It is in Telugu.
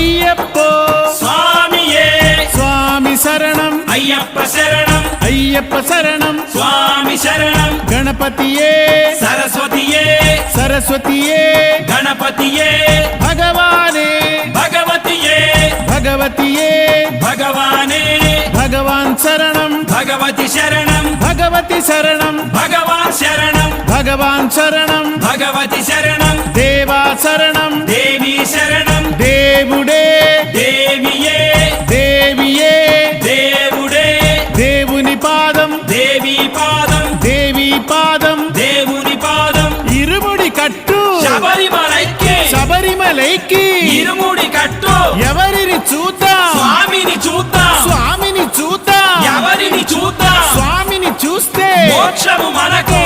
అయ్యప్పో స్వామియే స్వామి శరణం అయ్యప్ప శరణం అయ్యప్ప శరణం స్వామి శరణం గణపతియే సరస్వతియే సరస్వతియే గణపతియే భగవానే భగవతియే భగవతియే భగవానే భగవాన్ శరణం భగవతి శరణం భగవతి శరణం భగవాన్ శరణం భగవాన్ శరణం భగవతి శరణం దేవా శరణం దేవి శరణం దేవుడే దేవియే దేవియే దేవుడే దేవుని పాదం దేవి పాదం దేవి పాదం దేవుని పాదం ఇరుముడి కట్టు శబరిమలైకి శబరిమలైకి ఇరుముడి కట్టు ఎవరిని చూద్దాం స్వామిని చూద్దాం స్వామిని చూద్దాం ఎవరిని చూద్దాం స్వామిని చూస్తే మోక్షము మనకు